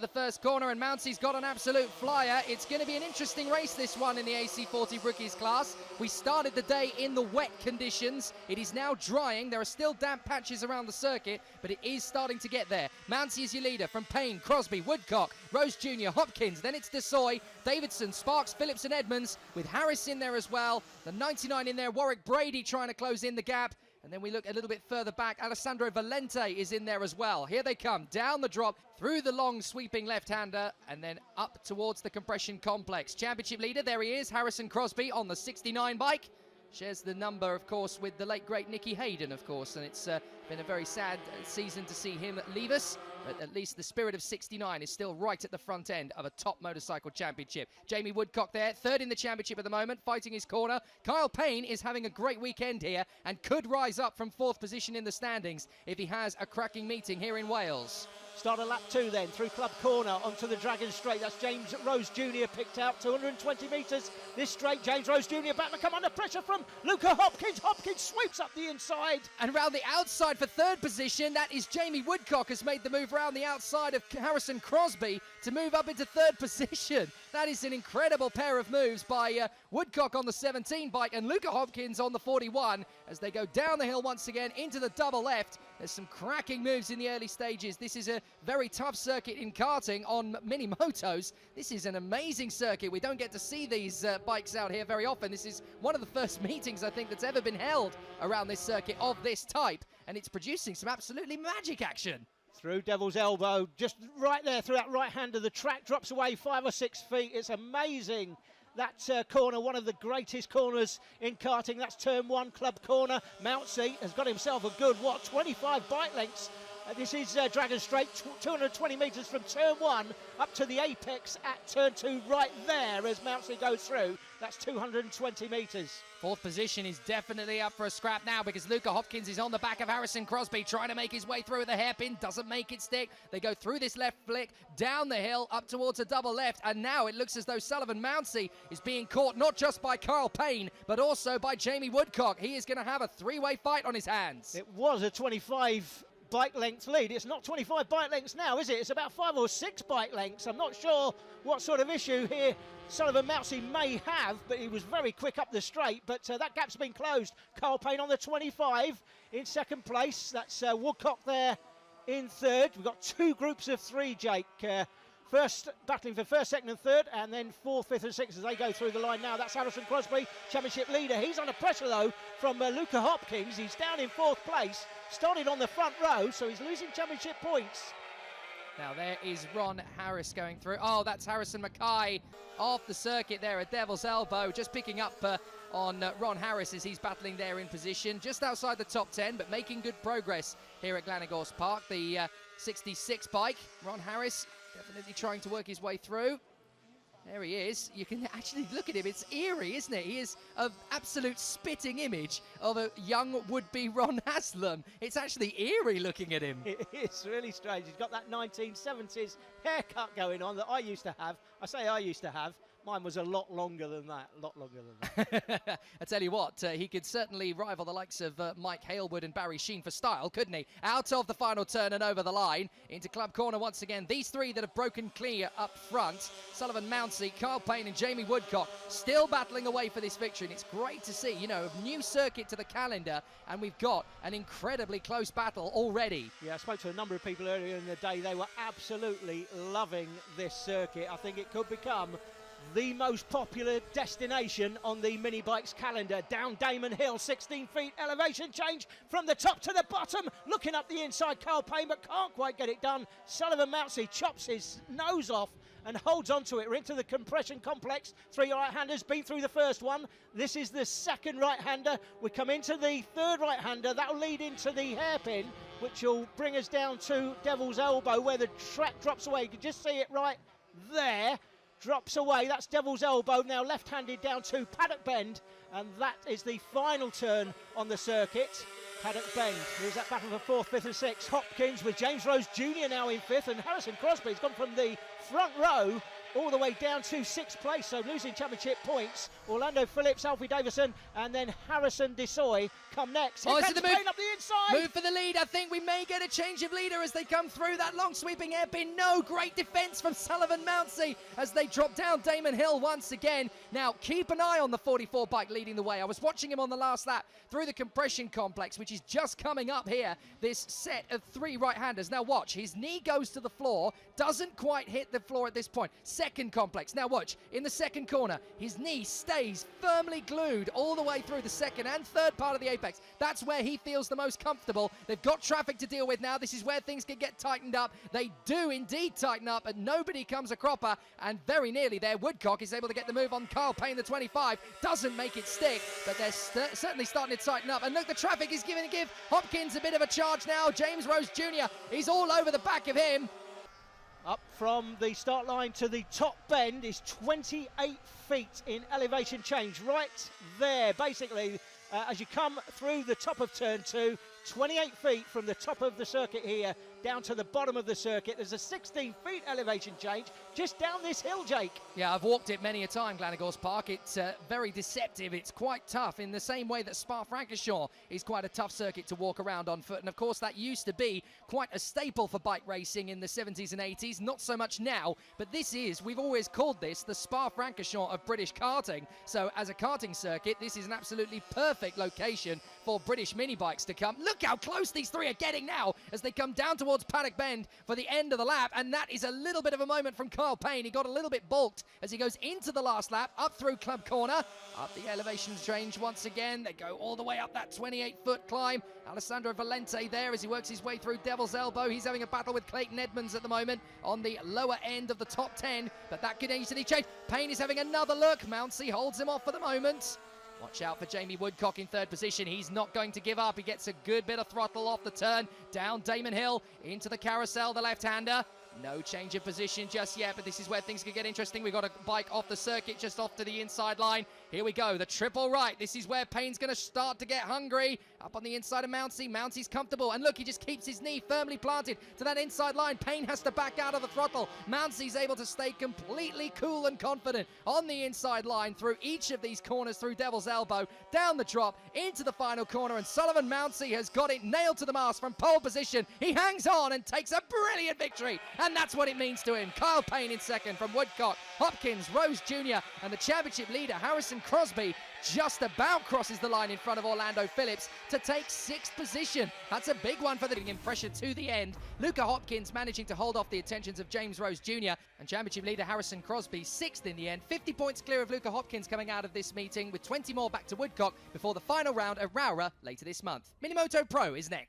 the first corner, and Mountsy's got an absolute flyer. It's going to be an interesting race, this one, in the AC40 Rookies class. We started the day in the wet conditions. It is now drying. There are still damp patches around the circuit, but it is starting to get there. Mountsy is your leader from Payne, Crosby, Woodcock, Rose Jr., Hopkins. Then it's Desoy, Davidson, Sparks, Phillips and Edmonds, with Harris in there as well. The 99 in there, Warwick Brady trying to close in the gap. And then we look a little bit further back. Alessandro Valente is in there as well. Here they come, down the drop, through the long sweeping left-hander, and then up towards the compression complex. Championship leader, there he is, Harrison Crosby on the 69 bike. Shares the number, of course, with the late, great Nicky Hayden, of course. And it's been a very sad season to see him leave us. But at least the spirit of 69 is still right at the front end of a top motorcycle championship. Jamie Woodcock there, third in the championship at the moment, fighting his corner. Kyle Payne is having a great weekend here and could rise up from fourth position in the standings if he has a cracking meeting here in Wales. Start of lap 2 then, through Club Corner onto the Dragon Straight. That's James Rose Jr. picked out, 220 metres. This straight, James Rose Jr. about to come under pressure from Luca Hopkins. Hopkins sweeps up the inside. And round the outside for third position, that is Jamie Woodcock, has made the move round the outside of Harrison Crosby to move up into third position. That is an incredible pair of moves by Woodcock on the 17 bike and Luca Hopkins on the 41 as they go down the hill once again into the double left. There's some cracking moves in the early stages. This is a very tough circuit in karting on mini motos. This is an amazing circuit. We don't get to see these bikes out here very often. This is one of the first meetings, I think, that's ever been held around this circuit of this type, and it's producing some absolutely magic action. Through Devil's Elbow, just right there through that right hand of the track, drops away 5 or 6 feet. It's amazing. That corner, one of the greatest corners in karting. That's turn 1, Club Corner. Mountsy has got himself a good, 25 bike lengths. This is Dragon Straight, 220 metres from turn 1 up to the apex at turn 2 right there as Mountsy goes through. That's 220 metres. Fourth position is definitely up for a scrap now because Luca Hopkins is on the back of Harrison Crosby trying to make his way through with a hairpin. Doesn't make it stick. They go through this left flick, down the hill, up towards a double left. And now it looks as though Sullivan Mountsy is being caught not just by Kyle Payne, but also by Jamie Woodcock. He is going to have a three-way fight on his hands. It was a 25 bike length lead. It's not 25 bike lengths now, is it? It's about 5 or 6 bike lengths. I'm not sure what sort of issue here Sullivan Mountsy may have, but he was very quick up the straight. But that gap's been closed. Kyle Payne on the 25 in second place. That's Woodcock there in third. We've got 2 groups of 3, Jake. First battling for first, second and third, and then fourth, fifth and sixth as they go through the line now. That's Harrison Crosby, championship leader. He's under pressure though from Luca Hopkins. He's down in fourth place, started on the front row, so he's losing championship points. Now there is Ron Harris going through. Oh, that's Harrison Mackay off the circuit there at Devil's Elbow, just picking up on Ron Harris as he's battling there in position, just outside the top 10, but making good progress here at Glenagorse Park. The 66 bike, Ron Harris definitely trying to work his way through. There he is. You can actually look at him. It's eerie, isn't it? He is an absolute spitting image of a young would-be Ron Haslam. It's actually eerie looking at him. It's really strange. He's got that 1970s haircut going on that I used to have. I say I used to have. Mine was a lot longer than that, I tell you what, he could certainly rival the likes of Mike Halewood and Barry Sheen for style, couldn't he? Out of the final turn and over the line, into Club Corner once again. These 3 that have broken clear up front, Sullivan Mountsy, Kyle Payne and Jamie Woodcock, still battling away for this victory. And it's great to see, you know, a new circuit to the calendar, and we've got an incredibly close battle already. Yeah, I spoke to a number of people earlier in the day. They were absolutely loving this circuit. I think it could become the most popular destination on the mini bikes calendar. Down Damon Hill, 16 feet elevation change from the top to the bottom. Looking up the inside, Kyle Payne, but can't quite get it done. Sullivan Mountsy chops his nose off and holds onto it. We're into the compression complex. 3 right-handers beat through the first one. This is the second right-hander. We come into the third right-hander. That'll lead into the hairpin, which will bring us down to Devil's Elbow, where the track drops away. You can just see it right there. Drops away, that's Devil's Elbow, now left-handed down to Paddock Bend, and that is the final turn on the circuit. Paddock Bend, here's that battle for fourth, fifth and sixth. Hopkins with James Rose Jr. now in fifth, and Harrison Crosby's gone from the front row all the way down to 6th place, so losing championship points. Orlando Phillips, Alfie Davison, and then Harrison Desoy come next. Oh, is it the move? Payne up the inside. Move for the lead. I think we may get a change of leader as they come through that long sweeping hairpin. No, great defence from Sullivan Mounsey as they drop down Damon Hill once again. Now, keep an eye on the 44 bike leading the way. I was watching him on the last lap through the compression complex, which is just coming up here, this set of 3 right-handers. Now watch, his knee goes to the floor, doesn't quite hit the floor at this point. Second complex. Now watch, in the second corner, his knee stays firmly glued all the way through the second and third part of the apex. That's where he feels the most comfortable. They've got traffic to deal with now. This is where things can get tightened up. They do indeed tighten up, and nobody comes a cropper, and very nearly there, Woodcock is able to get the move on Kyle Payne, the 25. Doesn't make it stick, but they're certainly starting to tighten up. And look, the traffic is giving Hopkins a bit of a charge now. James Rose Jr. is all over the back of him. Up from the start line to the top bend is 28 feet in elevation change. Right there, basically, as you come through the top of turn 2, 28 feet from the top of the circuit here down to the bottom of the circuit. There's a 16 feet elevation change just down this hill, Jake. Yeah, I've walked it many a time, Glanagors Park. It's very deceptive. It's quite tough in the same way that Spa-Francorchamps is quite a tough circuit to walk around on foot. And of course, that used to be quite a staple for bike racing in the 70s and 80s. Not so much now, but we've always called this the Spa-Francorchamps of British karting. So as a karting circuit, this is an absolutely perfect location for British mini bikes to come. Look how close these 3 are getting now as they come down towards Paddock Bend for the end of the lap, and that is a little bit of a moment from Kyle Payne. He got a little bit balked as he goes into the last lap, up through Club Corner, up the elevation change once again. They go all the way up that 28-foot climb. Alessandro Valente there as he works his way through Devil's Elbow. He's having a battle with Clayton Edmonds at the moment on the lower end of the top 10, but that could easily change. Payne is having another look. Mounsey holds him off for the moment. Watch out for Jamie Woodcock in 3rd position. He's not going to give up. He gets a good bit of throttle off the turn. Down Damon Hill into the carousel, the left-hander. No change of position just yet, but this is where things could get interesting. We've got a bike off the circuit just off to the inside line. Here we go, the triple right. This is where Payne's going to start to get hungry. Up on the inside of Mounsey. Mounsey's comfortable, and look, he just keeps his knee firmly planted to that inside line. Payne has to back out of the throttle. Mounsey's able to stay completely cool and confident on the inside line through each of these corners, through Devil's Elbow, down the drop, into the final corner, and Sullivan Mounsey has got it nailed to the mast from pole position. He hangs on and takes a brilliant victory, and that's what it means to him. Kyle Payne in 2nd from Woodcock, Hopkins, Rose Jr., and the championship leader, Harrison Crosby, just about crosses the line in front of Orlando Phillips to take 6th position. That's a big one for the pressure to the end. Luca Hopkins managing to hold off the attentions of James Rose Jr. and championship leader Harrison Crosby 6th in the end. 50 points clear of Luca Hopkins coming out of this meeting, with 20 more back to Woodcock before the final round at Rowra later this month. Minimoto Pro is next.